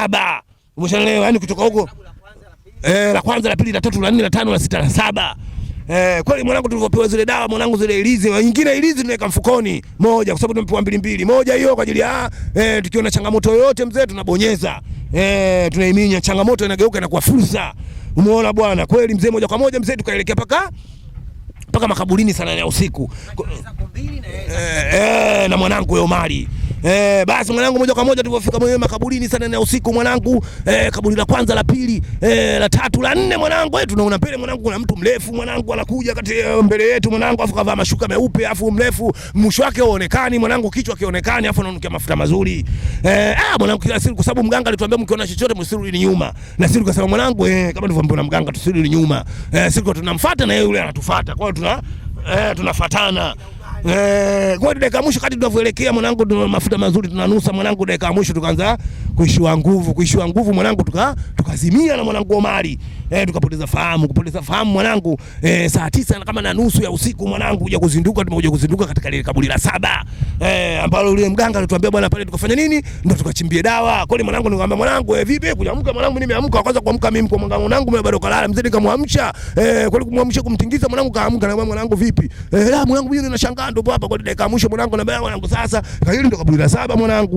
7. Umeshaelewa? Yani kutoka huko la kwanza, la pili, la tatu, la nne, la tano, la sita, la 7. Kweli mwanangu tulivyopewa zile dawa mwanangu, zile ilizi nyingine, ilizi tunaweka mfukoni moja, kwa sababu tumepewa 2 moja hiyo kwa ajili ya tukiona changamoto yoyote mzee tunabonyeza, tunaiminya changamoto inageuka na kuwa fursa. Umeona bwana, kweli mzee, moja kwa moja mzee tukaelekea paka makaburini sana ya usiku na mwanangu Omari. Basi mwanangu, moja kwa moja tulipofika mwenyewe makaburini sana na usiku mwanangu, kaburi la kwanza, la pili, la tatu, la 4 mwanangu, tunaona mbele mwanangu kuna mtu mrefu mwanangu anakuja kati mbele yetu mwanangu, afu kavaa mashuka meupe, afu mrefu, mwisho wake haonekani mwanangu, kichwa kionekani, afu ananukia mafuta mazuri. Mwanangu kila siku, kwa sababu mganga alituambia mkiona chochote msirudi nyuma, na sisi tukasema mwanangu, kama ndivyo mganga tusirudi nyuma. Sisi tunamfuata na yeye yule anatufuata, kwa hiyo tunafuatana. Kwa dakika mwisho kati tunavyoelekea mwanangu, mafuta mazuri tunanusa mwanangu, dakika mwisho tukaanza kuishiwa nguvu mwanangu, tukazimia na mwanangu Omari, tukapoteza fahamu mwanangu, saa 9 kama na nusu ya usiku mwanangu, tumekuja kuzinduka katika ile kaburi la 7, ambalo yule mganga alituambia bwana pale tukafanya nini, ndio tukachimbie dawa. Kwa hiyo mwanangu nikamwambia mwanangu, vipi kuamka mwanangu, nimeamka. Kwanza kuamka mimi kwa mwanangu mimi bado kalala, mzee nikamwamsha, kwa kumwamsha kumtingiza mwanangu, kaamka na mwanangu vipi, la mwanangu mimi ninashangaa ndo hapa kwa dakika mwisho mwanangu, na mwanangu sasa hili ndo kaburi la 7 mwanangu,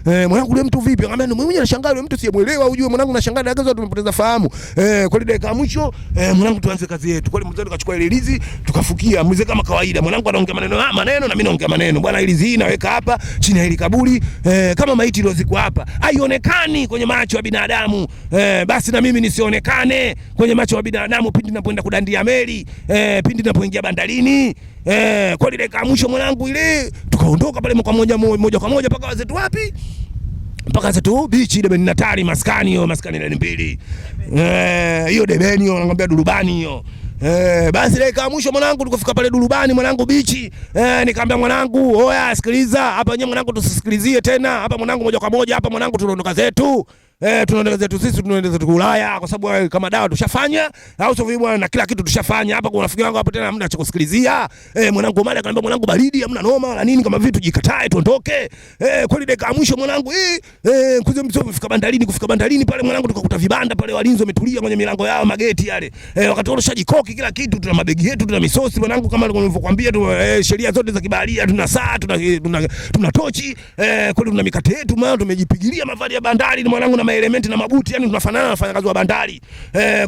mwanangu yule mtu vipi, akamwambia mimi mwenyewe nashangaa yule mtu simuelewa, ujue mwanangu nashangaa dakika tumepoteza fahamu. Kwa dakika mwisho mwanangu tuanze kazi yetu. Kwa mzee tukachukua ile ilizi tukafukia mzee kama kawaida, mwanangu anaongea maneno na mimi naongea maneno, bwana ilizi hii naweka hapa chini ya ile kaburi, kama maiti iliyozikwa hapa haionekani kwenye macho ya binadamu, basi na mimi nisionekane kwenye macho ya binadamu pindi ninapoenda kudandia meli, pindi ninapoingia bandarini. Kwa dakika mwisho mwanangu ile tukaondoka pale moja kwa moja paka wazetu wapi, mpaka zetu beach ile Benatari, maskani hiyo, maskani ile 2 hiyo debeni hiyo, nakwambia Durubani hiyo. Basi dakika mwisho mwanangu tukafika pale Durubani mwanangu beach, nikamwambia mwanangu, oya sikiliza hapa nyewe mwanangu, tusisikilizie tena hapa mwanangu, moja kwa moja hapa mwanangu tunaondoka zetu. Tunaenda zetu sisi, tunaenda zetu Ulaya, kwa sababu kama dawa tushafanya, au sio bwana, na kila kitu tushafanya hapa. Kwa rafiki wangu hapo tena hamna cha kusikilizia. Mwanangu Omari akaniambia mwanangu, baridi hamna noma wala nini, kama vitu jikatae tuondoke. Kweli dakika mwisho mwanangu kuja kufika bandarini pale mwanangu, tukakuta vibanda pale, walinzi wametulia kwenye milango yao, mageti yale. Wakati wao shajikoki kila kitu, tuna mabegi yetu, tuna misosi mwanangu, kama nilivyokuambia tu, sheria zote za kibaharia, tuna saa, tuna tochi, kweli tuna mikate yetu mwanangu, tumejipigilia mavazi ya bandari mwanangu na elementi na mabuti, yani tunafanana na wafanyakazi wa bandari.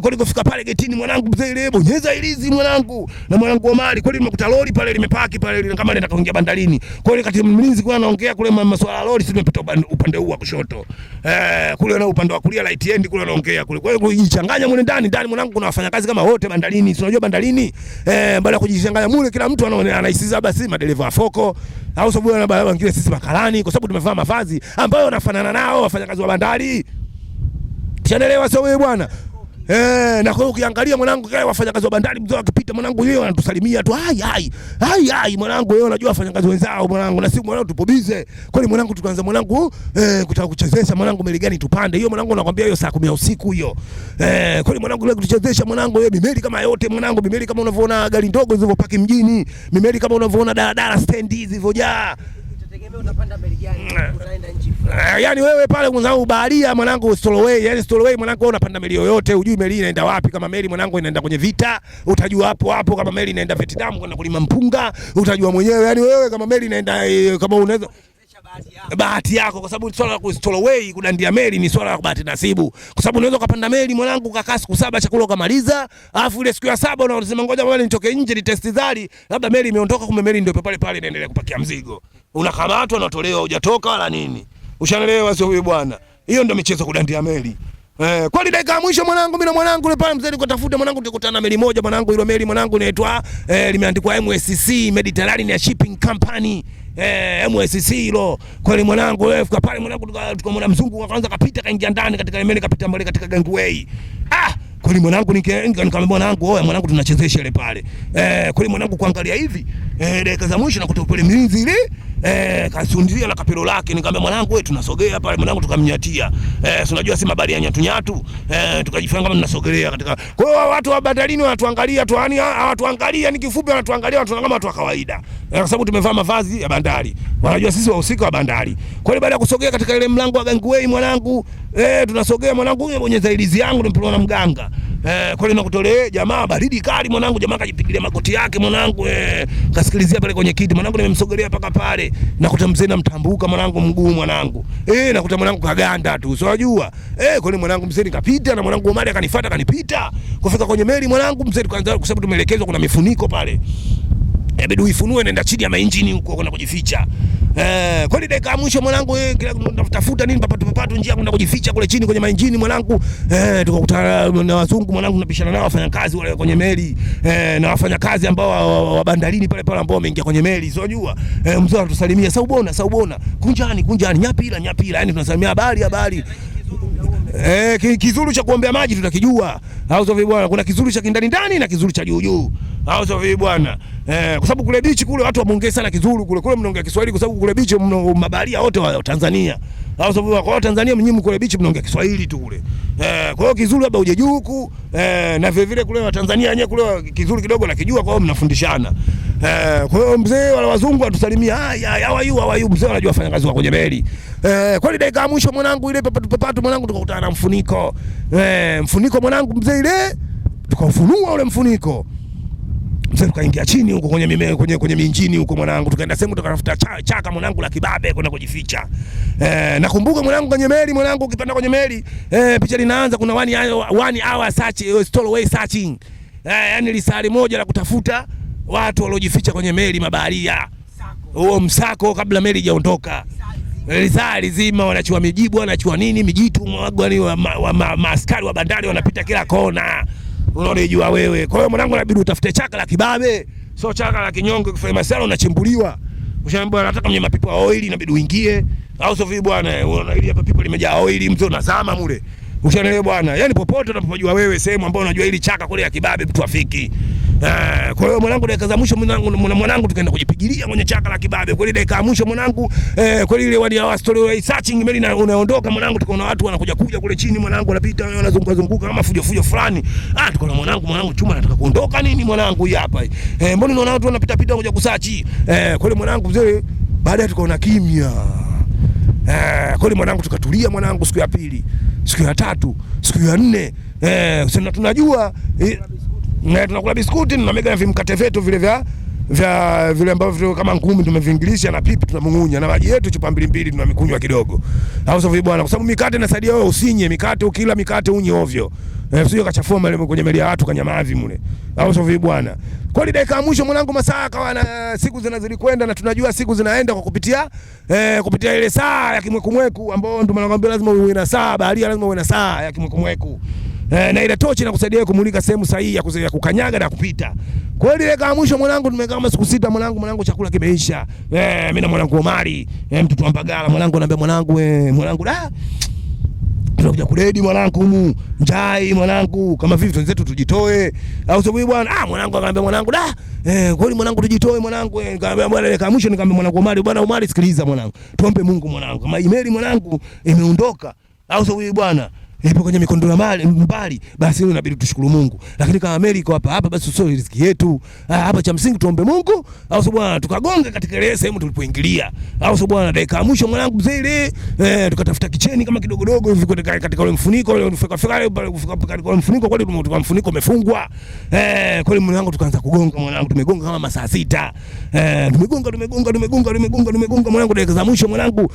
Kweli kufika pale getini mwanangu, mzee ile bonyeza ilizi mwanangu na mwanangu Omari, kweli nimekuta lori pale limepaki pale kama linaenda kuingia bandarini. Kweli kati mlinzi kwa anaongea kule masuala ya lori, sisi tumepita upande huu wa kushoto, kule na upande wa kulia light end kule anaongea kule. Kwa hiyo kujichanganya mule ndani mwanangu, kuna wafanyakazi kama wote bandarini, unajua bandarini, baada ya kujichanganya mule kila mtu anaisiza basi madereva afoko, au sababu na baadhi wengine sisi makalani, kwa sababu tumevaa mavazi ambayo wanafanana nao wafanyakazi wa bandari. Chanaelewa sio wewe bwana? Na kwa ukiangalia mwanangu, kile wafanyakazi wa bandari mzee akipita mwanangu, yeye anatusalimia tu, hai mwanangu, wewe unajua wafanyakazi wenzao mwanangu, na sisi mwanangu tupo busy. Kwani mwanangu tukaanza mwanangu kutaka kuchezesha mwanangu, meli gani tupande hiyo mwanangu, nakwambia hiyo saa 10 ya usiku hiyo. Kwani mwanangu leo kutuchezesha mwanangu, wewe mimeli kama yote mwanangu, mimeli kama unavyoona gari ndogo zilizopaki mjini, mimeli kama unavyoona daladala stand hizi zilizojaa. Utapanda meli gani utaenda nchi fulani? Yani wewe pale mwanangu baharia mwanangu, stowaway, yani stowaway mwanangu, wewe unapanda meli yoyote, hujui meli inaenda wapi. Kama meli mwanangu inaenda kwenye vita, utajua hapo. Kama meli inaenda Vietnam kwenda kulima mpunga, utajua mwenyewe. Yani wewe kama meli inaenda, kama unaweza bahati yako, kwa sababu swala la stowaway kudandia meli ni swala la bahati nasibu, kwa sababu unaweza kupanda meli mwanangu ukakaa siku 7 chakula ukamaliza, alafu ile siku ya 7 unasema ngoja bwana nitoke nje ni test zali, labda meli imeondoka, kumbe meli ndio pale inaendelea kupakia mzigo, unakamatwa na tolewa, hujatoka wala nini. Ushaelewa sio wewe bwana? Hiyo ndio michezo kudandia meli. Kwani dakika ya mwisho mwanangu, mimi na mwanangu yule pale mzee nikatafuta mwanangu, tukutana na meli moja mwanangu, ile meli mwanangu inaitwa limeandikwa MSC Mediterranean Shipping Company. MSC hilo. Kwani mwanangu wewe fika pale mwanangu, tukamwona mzungu akaanza kapita kaingia ndani katika meli, kapita mbele katika gangway. Kwani mwanangu nikamwambia mwanangu, oya mwanangu tunachezesha ile pale. Kwani mwanangu kuangalia hivi dakika za mwisho nakuta pale mlinzi ile kasundia na kapelo lake. Nikamwambia mwanangu, wewe tunasogea pale mwanangu, tukamnyatia. Si unajua si mabari ya nyatu tukajifanya kama tunasogelea katika. Kwa hiyo watu wa bandarini wanatuangalia tu, yani hawatuangalia, ni kifupi wanatuangalia watu kama watu wa kawaida. Kwa sababu tumevaa mavazi ya bandari. Wanajua sisi wahusika wa bandari. Kwa hiyo baada ya kusogea katika ile mlango wa gangway mwanangu, tunasogea mwanangu, bonyeza ilizi yangu nimpelwa na mganga. Kwa hiyo nakutolea jamaa baridi kali mwanangu, jamaa kajipigilia magoti yake mwanangu, kasikilizia pale kwenye kiti mwanangu, nimemsogelea paka pale nakuta mzee namtambuka mwanangu mguu mwanangu, nakuta mwanangu kaganda tu, sio unajua kwa hiyo mwanangu mzee nikapita na mwanangu Omari akanifuata kanipita kufika kwenye meli mwanangu mzee, tukaanza kwa sababu tumeelekezwa kuna mifuniko pale, inabidi uifunue nenda chini ya mainjini huko kwenda kujificha. Kwa ile dakika ya mwisho mwanangu, tafuta nini papatu njia kwenda kujificha kule chini kwenye mainjini mwanangu, tukakutana na wazungu mwanangu, tunapishana nao wafanya kazi wale kwenye meli, na wafanya kazi ambao wa bandarini pale pale ambao wameingia kwenye meli, sio unajua mzee anatusalimia saubona kunjani nyapila, yani tunasalimia habari kizuru cha kuombea maji tutakijua, au sio bwana? Kuna kizuru cha ndani na kizuru cha juu, au sio bwana? Kwa sababu kule beach kule watu wameongea sana kizuru kule mnaongea Kiswahili, kwa sababu kule beach mabaharia wote wa Tanzania, au sio bwana? Kwa Tanzania mnyinyi kule beach mnaongea Kiswahili tu kule. Kwa hiyo kizuru labda uje juu huku, na vile vile kule wa Tanzania wenyewe kule kizuru kidogo na kijua, kwa hiyo mnafundishana. Kwa hiyo mzee wala wazungu watusalimia, how are you mzee, anajua fanya kazi kwenye meli. Kwa ile dakika ya mwisho mwanangu, ile papatu mwanangu, tukakutana na mfuniko. Mfuniko mwanangu mzee, ile tukaufunua ule mfuniko. Mzee tukaingia chini huko kwenye mimea kwenye minjini huko mwanangu, tukaenda sehemu tukatafuta chaka mwanangu la kibabe kwenda kujificha. Nakumbuka mwanangu kwenye meli mwanangu, ukipanda kwenye meli picha linaanza kuna one hour search, stowaway searching. Yani lisali moja la kutafuta watu waliojificha kwenye meli mabaharia. Huo msako kabla meli haijaondoka. Lisali zima wanachua mijibu, wanachua nini, mijitu mwagani wa maaskari wa bandari wanapita kila kona. Unanijua wewe. Kwa hiyo mwanangu inabidi utafute chaka la kibabe, sio chaka la kinyonge kufanya masala unachimbuliwa. Ushaambiwa nataka mwenye mapipa ya oil inabidi uingie, au sio bwana? Unaona ile hapa pipa limejaa oil, mtu unazama mule. Ushaelewa bwana? Yaani popote unapojua wewe sehemu ambayo unajua ile chaka kule ya kibabe mtu afiki. Kwa hiyo mwanangu dakika za mwisho mwanangu tukaenda kujipigilia kwenye chaka la kibabe. Kwa ile dakika ya mwisho mwanangu kwa ile wadi ya story searching meli unaondoka mwanangu, tukaona watu wanakuja kule chini mwanangu, wanapita wanazunguka kama fujo fulani. Tukaona mwanangu chuma anataka kuondoka nini mwanangu hii hapa. Mbona unaona watu wanapita kuja kusachi. Kwa ile mwanangu mzee baadaye tukaona kimya. Kwa ile mwanangu tukatulia mwanangu, siku ya pili, siku ya tatu, siku ya nne, sasa tunajua tunakula biskuti na mega vimkate vetu vile ambavyo kama ngumi tumevingilisha na pipi tunamung'unya na maji yetu chupa mbili tunamikunywa kidogo. Au sio bwana? Kwa sababu mikate inasaidia wewe usinye mikate, ukila mikate unye ovyo. Sio kachafua mali kwenye meli ya watu kanyamavi mule. Au sio bwana? Kwa ile dakika ya mwisho mwanangu masaa kawa na siku zinazidi kwenda, na tunajua siku zinaenda kwa kupitia ile saa ya kimwekumweku ambao ndio nakwambia lazima uwe na saa, baharia lazima uwe na saa ya kimwekumweku. Na ile tochi inakusaidia kumulika sehemu sahihi ya kukanyaga na kupita. Kwa hiyo ile kama mwisho mwanangu tumekaa kama siku 6 mwanangu chakula kimeisha. Mimi na mwanangu Omari, mtoto wa Mbagala mwanangu, naambia mwanangu da tunakuja kuredi mwanangu humu njai mwanangu, kama vipi wenzetu tujitoe, au sio bwana? Mwanangu akamwambia mwanangu da kweli mwanangu tujitoe mwanangu. Nikamwambia bwana ile kama mwisho nikamwambia mwanangu Omari, bwana Omari sikiliza mwanangu, tuombe Mungu mwanangu, kama email mwanangu imeondoka, au sio bwana, ipo kwenye mikondo ya mbali, basi leo inabidi tushukuru Mungu. Lakini kama meli iko hapa basi sio riziki yetu. Hapa cha msingi tuombe Mungu, au sio bwana, tukagonga katika ile sehemu tulipoingilia, au sio bwana. Dakika ya mwisho mwanangu mzee ile tukatafuta kicheni kama kidogo hivi katika ule mfuniko ile kufika katika ule mfuniko, kwani tumetoka mfuniko umefungwa. Kwani mwanangu tukaanza kugonga mwanangu, tumegonga kama masaa 6. Tumegonga mwanangu. Dakika za mwisho mwanangu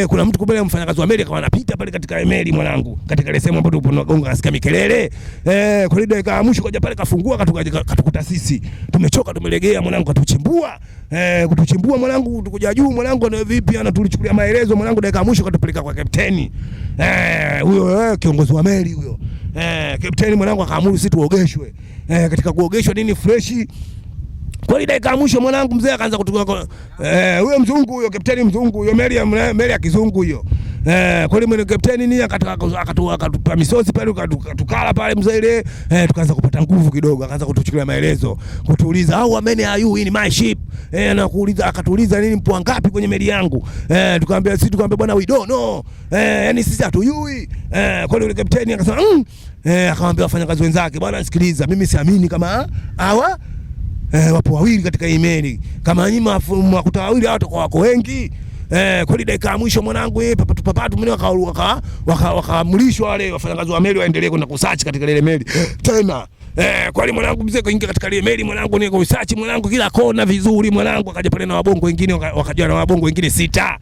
kuna mtu kubele mfanyakazi wa meli akawa anapita pale katika meli mwanangu, katika ile sehemu ambapo tunagonga asikia mikelele. Kwa ile dakika ya mwisho kaja pale kafungua katukuta sisi tumechoka tumelegea mwanangu, kutuchimbua mwanangu, tukuja juu mwanangu, na vipi tulichukulia maelezo mwanangu. Dakika ya mwisho katupeleka kwa kapteni huyo kiongozi wa meli huyo. Kapteni mwanangu akaamuru sisi tuogeshwe. Katika kuogeshwa nini fresh. Kwa ile dakika ya mwisho mwanangu mzee akaanza kutukua huyo mzungu huyo, kapteni mzungu huyo, meli ya kizungu hiyo. Kweli mwenye kapteni ni akatupa misosi pale, tukala pale mzee ile, tukaanza kupata nguvu kidogo, akaanza kutuchukulia maelezo, kutuuliza how many are you in my ship, anakuuliza, akatuuliza nini, mpo ngapi kwenye meli yangu, tukamwambia bwana we don't know, yani sisi hatujui. Kweli yule kapteni akasema akamwambia wafanyakazi wenzake, bwana sikiliza, mimi siamini kama hawa wapo wawili katika email, kama nyinyi mwakuta wawili hao wako wengi. Kweli dakika ya mwisho mwanangu papatu mimi wakaamrishwa wale wafanyakazi wa meli waendelee kwenda kusearch katika ile meli tena. Kweli mwanangu mzee kaingia katika ile meli mwanangu, ni kusearch mwanangu kila kona vizuri mwanangu, akaja pale na wabongo wengine, wakaja na wabongo wengine 6.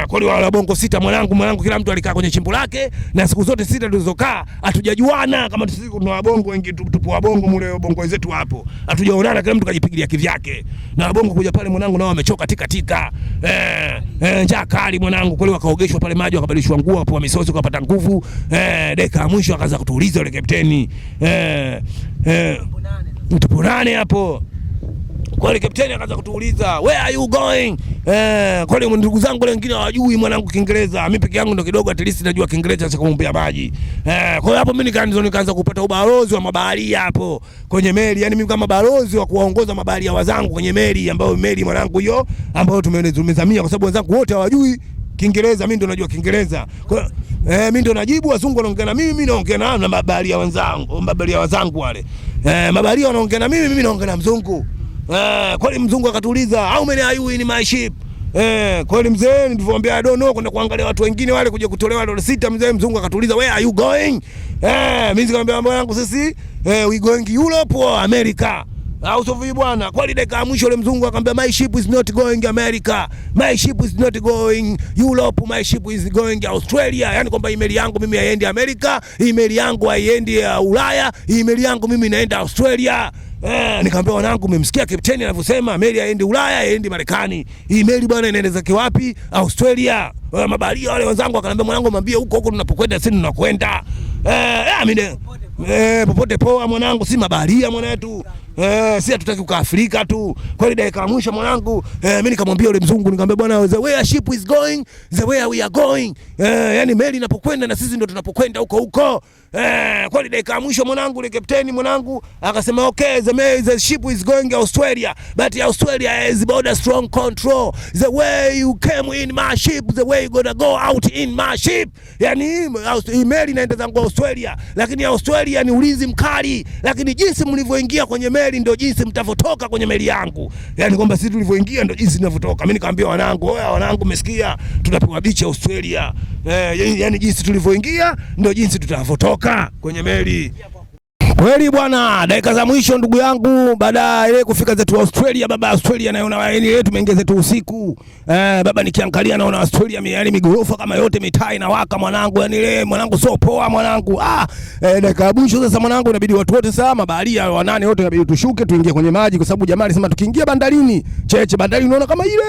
Kweli wale wabongo 6 mwanangu, kila mtu alikaa kwenye chimbo lake, na siku zote 6 tulizokaa hatujajuana kama sisi kuna wabongo wengine, tupo wabongo mule wabongo wenzetu hapo, hatujaonana, kila mtu kajipigilia kivyake, na wabongo kuja pale mwanangu nao wamechoka tika. Njaa kali mwanangu, kweli wakaogeshwa pale maji, wakabadilishwa nguo hapo, misosi wakapata nguvu. Dakika ya mwisho akaanza kutuuliza yule kapteni, tupo nane hapo. Kweli kapteni akaanza kutuuliza where are you going? Kweli ndugu zangu wengine hawajui mwanangu Kiingereza, mimi peke yangu ndo kidogo at least najua Kiingereza cha kuombea maji. Kwa hiyo hapo mimi nikaanza kupata ubalozi wa mabaharia hapo kwenye meli, yani mimi kama balozi wa kuwaongoza mabaharia wazangu kwenye meli, ambayo meli mwanangu hiyo ambayo tumezamia, kwa sababu wenzangu wote hawajui Kiingereza, mimi ndo najua Kiingereza. Kwa mimi ndo najibu, wazungu wanaongea na mimi naongea na mabaharia wazangu wale. Mabaharia wanaongea na mimi naongea na mzungu. Kweli mzungu akatuuliza how many are you in my ship? Kweli mzee nilivyoambia I don't know, kwenda kuangalia watu wengine wale kuja kutolewa $6, mzee mzungu akatuuliza where are you going? Mimi nikamwambia bwana sisi we going Europe or America. Au sio bwana? Kweli dakika ya mwisho yule mzungu akamwambia my ship is not going America, my ship is not going Europe, my ship is going Australia. Yani kwamba email yangu mimi haiendi America, email yangu haiendi Ulaya, email yangu mimi naenda Australia. Nikamwambia wanangu, mmemsikia kapteni anavyosema meli haendi Ulaya, haendi Marekani. Hii meli bwana inaenda zake wapi? Australia. Mabaharia wale wenzangu akaniambia mwanangu, mwambie huko tunapokwenda sisi tunakwenda. Mimi popote poa mwanangu, si mabaharia mwanetu. Si hatutaki kukaa Afrika tu. Kweli dakika ya mwisho mwanangu, mimi nikamwambia yule mzungu, nikamwambia bwana the way ship is going, the way we are going. Yani meli inapokwenda na sisi ndio tunapokwenda huko. Kweli dakika ya mwisho mwanangu, ile kapteni mwanangu akasema okay, the ship is going Australia, but Australia has border strong control. The way you came in my ship, the way you gonna go out in my ship. Yani meli inaenda zangu Australia, lakini Australia ni ulinzi mkali, lakini jinsi mlivyoingia kwenye meli ndio jinsi mtavotoka kwenye meli yangu. Yani kwamba sisi tulivyoingia ndio jinsi tunavotoka. Mimi nikamwambia wanangu, wanangu mmesikia, tutapewa beach Australia. Yani jinsi tulivyoingia ndio jinsi tutavotoka kwenye meli. Kweli bwana, dakika za mwisho ndugu yangu, baada ile kufika zetu Australia, baba Australia naona ile tumeingia zetu usiku. Baba nikiangalia naona Australia yani migorofa kama yote mitaa inawaka mwanangu, yani ile mwanangu sio poa mwanangu. Dakika ya mwisho sasa mwanangu, inabidi watu wote sasa mabaharia wanane wote inabidi tushuke tuingie kwenye maji, kwa sababu jamaa alisema tukiingia bandarini, cheche bandari unaona kama ile.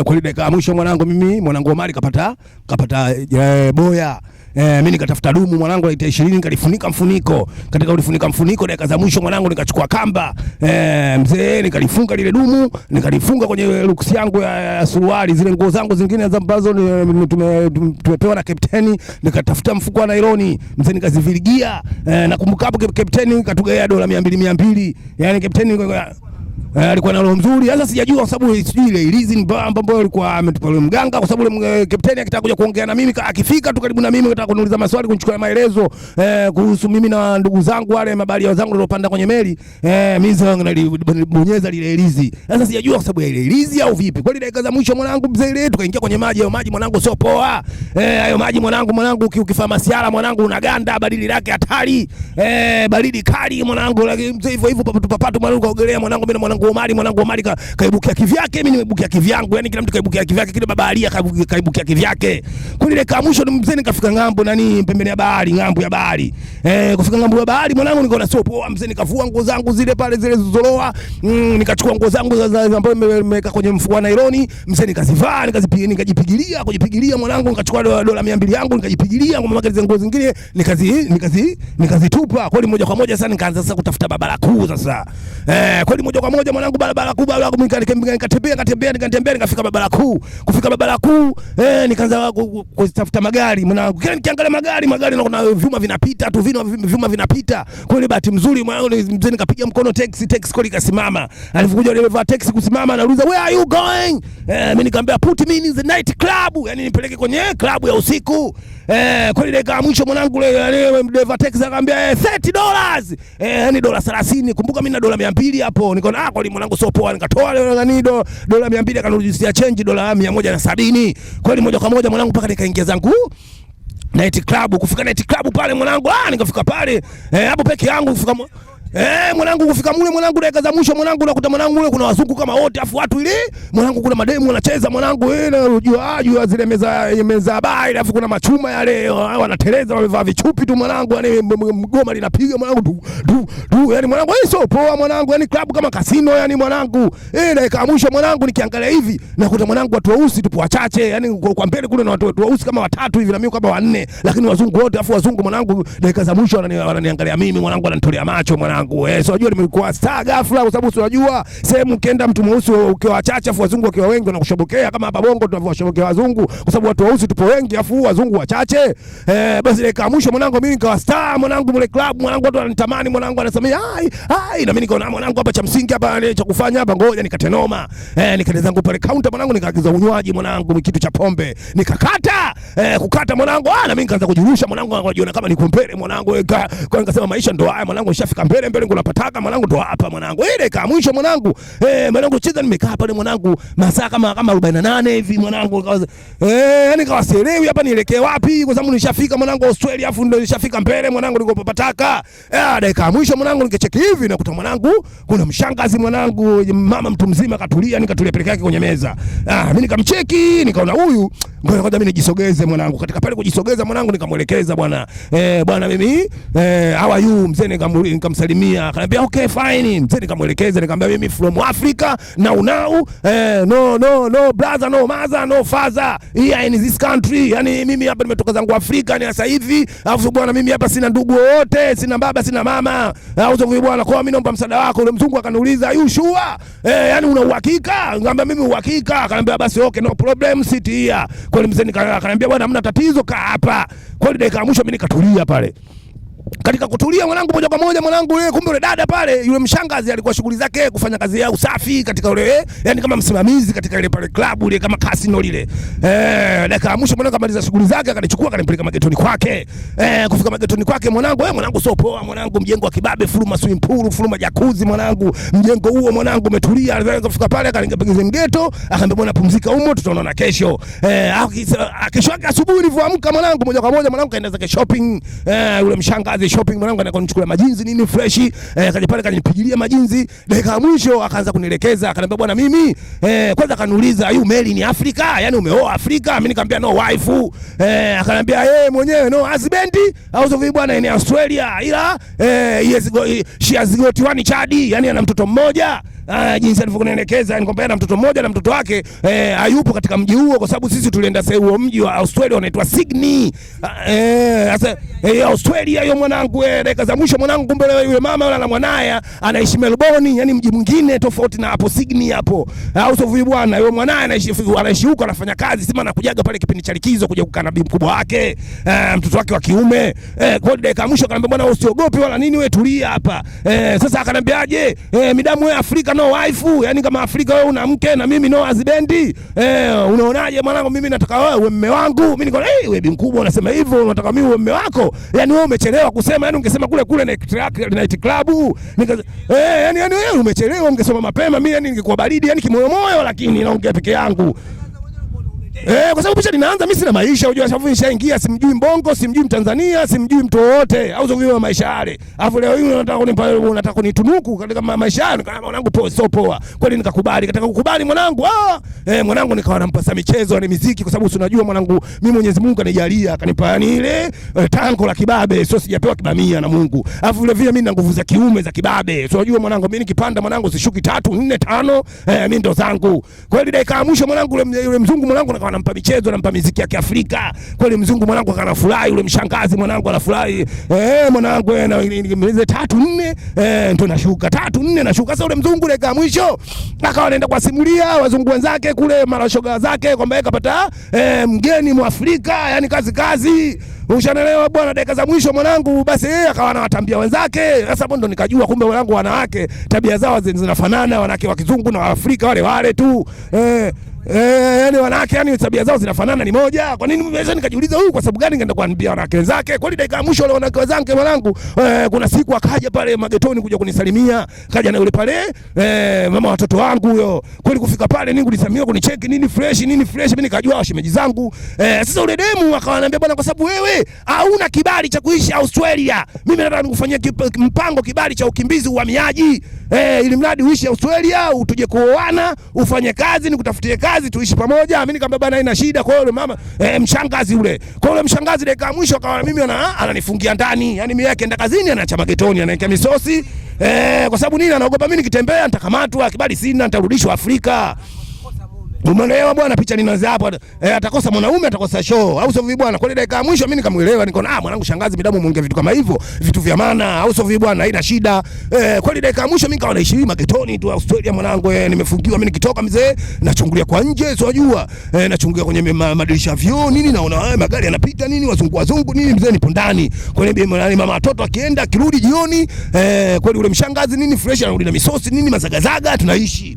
Kweli dakika ya mwisho mwanangu, mimi mwanangu Omari kapata boya. Mimi nikatafuta dumu mwanangu la 20 nikalifunika mfuniko. Katika ulifunika mfuniko dakika za mwisho mwanangu nikachukua kamba. Mzee nikalifunga lile dumu, nikalifunga kwenye luksi yangu ya suruali, zile nguo zangu zingine ambazo tumepewa na kapteni, nikatafuta mfuko wa nailoni, mzee nikazivirigia. Nakumbuka hapo kapteni katugaia $200. Yani kapteni alikuwa na roho nzuri. Sasa sijajua kwa sababu sijui ile ilizi ambapo alikuwa ametupa mganga, kwa sababu ile kapteni akitaka kuja kuongea na mimi, akifika tu karibu na mimi akataka kuniuliza maswali, kunichukua maelezo kuhusu mimi na ndugu zangu wale mabaharia wenzangu waliopanda kwenye meli, mimi zangu nalibonyeza lile ilizi. Sasa sijajua kwa sababu ya ile ilizi au vipi. Kweli dakika za mwisho mwanangu mzee ile tukaingia kwenye maji. Hayo maji mwanangu sio poa. Hayo maji mwanangu ukifanya masiara mwanangu unaganda, badili lake hatari. Baridi kali mwanangu, lakini mzee hivyo papatu mwanangu kaogelea mwanangu, mimi mwanangu Omari kaibukia kivyake, mimi nimebukia kivyangu. Yani kila mtu kaibukia kivyake, kile babaharia kaibukia kivyake. Kwani ile kama mwisho mzee nikafika ngambo pembeni ya bahari, ngambo ya bahari. Kufika ngambo ya bahari mwanangu nikaona sio poa, mzee nikavua nguo zangu zile pale zile zilizoloa, nikachukua nguo zangu ambazo nimeweka kwenye mfuko wa nailoni, mzee nikazivaa, nikajipigilia mwanangu, nikachukua $200 yangu nikajipigilia, ngoma zile nguo zingine nikazitupa. Kweli moja kwa moja sasa nikaanza sasa kutafuta barabara kuu sasa. Kweli moja kwa moja moja mwanangu barabara kuu nikatembea nikafika barabara kuu. Kufika barabara kuu nikaanza kutafuta magari mwanangu. Kila nikiangalia magari na kuna vyuma vinapita tu, vyuma vinapita. Kwa ile bahati mzuri mwanangu mzee nikapiga mkono taxi kwa ikasimama. Alipokuja dereva taxi kusimama anauliza where are you going? Mimi nikamwambia put me in the night club, yani nipeleke kwenye club ya usiku. Kwa ile dakika mwisho mwanangu dereva taxi akamwambia $30. Yani dola 30. Kumbuka mimi na dola 200 hapo. Nikaona kwa mwanangu sio poa, nikatoa dola 200 akanirudishia change dola 170. Kwa hiyo moja kwa moja mwanangu mpaka nikaingia zangu night club. Kufika night club pale mwanangu nikafika pale hapo peke yangu kufika mwanangu kufika mule mwanangu dakika za mwisho mwanangu nakuta mwanangu mule kuna wazungu kama wote afu watu ile mwanangu kuna mademu wanacheza mwanangu unajua zile meza bai afu kuna machuma yale wanateleza wamevaa vichupi tu mwanangu yani mgoma linapiga mwanangu yani mwanangu sio poa mwanangu yani club kama casino yani mwanangu dakika mwisho mwanangu nikiangalia hivi nakuta mwanangu watu weusi tupo wachache yani kwa mbele kule na watu weusi kama 3 hivi na mimi kama 4 lakini wazungu wote afu wazungu mwanangu dakika za mwisho wananiangalia mimi mwanangu wananitolea macho mwanangu. So unajua nimekuwa star ghafla kwa sababu unajua sehemu ukienda mtu mweusi ukiwa wachache afu wazungu wakiwa wengi wanakushobokea kama hapa Bongo tunavyoshobokea wazungu kwa sababu watu weusi tupo wengi afu wazungu wachache. Basi dakika mwisho mwanangu mimi nikawa star mwanangu mle club mwanangu watu wananitamani mwanangu anasema hai na mimi nikaona mwanangu hapa cha msingi hapa cha kufanya hapa ngoja nikatenoma. Nikaenda zangu pale counter mwanangu nikaagiza unywaji mwanangu kitu cha pombe nikakata kukata mwanangu na mimi nikaanza kujirusha mwanangu anajiona kama niko mbele mwanangu kwa nikasema maisha ndo haya mwanangu nishafika mbele unapataka mwanangu ndo hapa mwanangu ile kama mwisho mwanangu mwanangu cheza nimekaa pale mwanangu masaa kama 48 hivi mwanangu yani kawaselewi hapa nielekee wapi kwa sababu nishafika mwanangu Australia afu ndo nishafika mbele mwanangu nilipopataka dakika mwisho mwanangu nikacheki hivi nakuta mwanangu kuna mshangazi mwanangu mama mtu mzima katulia nikatulia peke yake kwenye meza mimi nikamcheki nikaona huyu ngoja kwanza mimi nijisogeze mwanangu katika pale kujisogeza mwanangu nikamuelekeza bwana bwana mimi how are you mzee nikamsalimia akaniambia okay fine mzee nikamuelekeza nikamwambia mimi from Africa now no brother no mother no father here in this country yani mimi hapa nimetoka zangu Afrika ni sasa hivi alafu bwana mimi hapa sina ndugu wote sina baba sina mama au hivyo bwana kwa mimi naomba msaada wako yule mzungu akaniuliza you sure yani una uhakika nikamwambia mimi uhakika akaniambia basi okay no problem sit here kwa mzee akaniambia bwana hamna tatizo kaa hapa kwa dakika mwisho mimi nikatulia pale. Katika kutulia mwanangu moja kwa moja mwanangu kumbe yule dada pale yule mshangazi alikuwa shughuli zake kufanya kazi ya usafi katika yule yani kama msimamizi katika ile pale club ile kama casino lile dakika mwisho mwanangu amaliza shughuli zake akanichukua akanipeleka magetoni kwake kufika magetoni kwake mwanangu mwanangu sio poa mwanangu mjengo wa kibabe full swimming pool full jacuzzi mwanangu mjengo huo mwanangu umetulia alianza kufika pale akanipigiza mgeto akaambia bwana pumzika humo tutaonana kesho kesho yake asubuhi nilipoamka mwanangu moja kwa moja mwanangu kaenda zake shopping yule mshangazi shopping mwanangu anakonichukua majinzi nini fresh kaja pale kanipigilia majinzi dakika mwisho akaanza kunielekeza akaniambia bwana mimi kwanza akaniuliza you married in Africa yani umeoa Afrika mimi nikamwambia no wife akaniambia mwenyewe no husband au sio bwana ni Australia ila she has got one child yani ana mtoto mmoja jinsi alivyonielekeza nikwambia na mtoto mmoja na mtoto wake hayupo katika mji huo kwa sababu sisi tulienda huo mji wa Australia unaitwa Sydney sasa Australia hiyo mwanangu dakika za mwisho mwanangu kumbe yule mama yule na mwanae anaishi Melbourne yani mji mwingine tofauti na hapo Sydney hapo au sio bwana yule mwanae anaishi huko anafanya kazi sima anakujaga pale kipindi cha likizo kuja kukaa na bibi mkubwa wake mtoto wake wa kiume kwa dakika mwisho akaniambia bwana usiogope wala nini wewe tulia hapa sasa akaniambiaje midamu wewe Afrika no wife yani kama Afrika wewe una mke na mimi no husband unaonaje mwanangu mimi nataka wewe mume wangu mimi niko wewe bibi mkubwa unasema hivyo unataka mimi mume wako yani wewe umechelewa kusema yani ungesema kule night club yani wewe umechelewa ungesema mapema mimi yani ningekuwa baridi yani kimoyo lakini naongea peke yangu kwa sababu picha linaanza mimi sina maisha unajua sababu nishaingia simjui Mbongo simjui Mtanzania simjui mtu wote au sio maisha yale alafu leo hii unataka kunitunuku katika maisha yangu kama mwanangu poa sio poa kweli nikakubali katika kukubali mwanangu mwanangu nikawa nampasa michezo na muziki kwa sababu unajua mwanangu mimi Mwenyezi Mungu kanijalia akanipa yani ile tanko la kibabe sio sijapewa kibamia na Mungu alafu vile mimi nina nguvu za kiume za kibabe sio unajua mwanangu mimi nikipanda mwanangu sishuki 3 4 5 mimi ndo zangu kweli dakika mwisho mwanangu yule mzungu mwanangu anampa michezo, anampa muziki ya Kiafrika. Kweli mzungu mwanangu akanafurahi, yule mshangazi mwanangu anafurahi. Mwanangu na nimalize 3-4 ndo nashuka 3-4 nashuka. Sasa yule mzungu dakika mwisho akawa anaenda kuwasimulia wazungu wenzake kule marashoga zake kwamba yeye kapata mgeni Mwafrika, yani kazi. Ushanelewa bwana, dakika za mwisho mwanangu basi yeye akawa anawatambia wenzake. Sasa hapo ndo nikajua kumbe wanangu wanawake tabia zao zinafanana, wanawake wa kizungu na Waafrika wale tu. Yani wanawake yani tabia zao zinafanana, ni moja. Kwa nini mimi nikajiuliza huyu kwa sababu gani ngeenda kuambia wanawake wenzake? Kwani dakika ya mwisho wale wanawake wenzake mwanangu kuna siku akaja pale magetoni kuja kunisalimia, kaja na yule pale mama watoto wangu huyo. Kweli kufika pale ningu nisamia kunicheki nini fresh, mimi nikajua shemeji zangu. Sasa yule demu akawa ananiambia bwana, kwa sababu wewe hauna kibali cha kuishi Australia, mimi nataka nikufanyie mpango kibali cha ukimbizi uhamiaji, ili mradi uishi Australia, utuje kuoana, ufanye kazi, nikutafutie kazi, tuishi pamoja. Mimi nikamwambia bana haina shida. Kwa yule mama mshangazi yule, kwa yule mshangazi dakika ya mwisho akawa mimi ananifungia ndani, yani mimi yake enda kazini anaacha magetoni anaeka misosi kwa sababu nini? Anaogopa mimi nikitembea nitakamatwa, kibali sina, nitarudishwa Afrika. Umeelewa bwana, picha ninaanza hapo. Atakosa mwanaume, atakosa show, au sio vipi bwana? Kwa ile dakika ya mwisho mimi nikamuelewa, niko mwanangu shangazi midamu muongea vitu kama hivyo, vitu vya maana, au sio vipi bwana? Haina shida. Kwa ile dakika ya mwisho mimi nikawa naishi magetoni tu Australia mwanangu. Nimefungiwa mimi, nikitoka mzee nachungulia kwa nje, sio unajua, nachungulia kwenye madirisha vyoo nini, naona magari yanapita nini, wazungu nini, mzee nipo ndani. Kwa ile mama watoto akienda akirudi jioni, kwa ile mshangazi nini fresh anarudi na misosi nini, mazagazaga, tunaishi.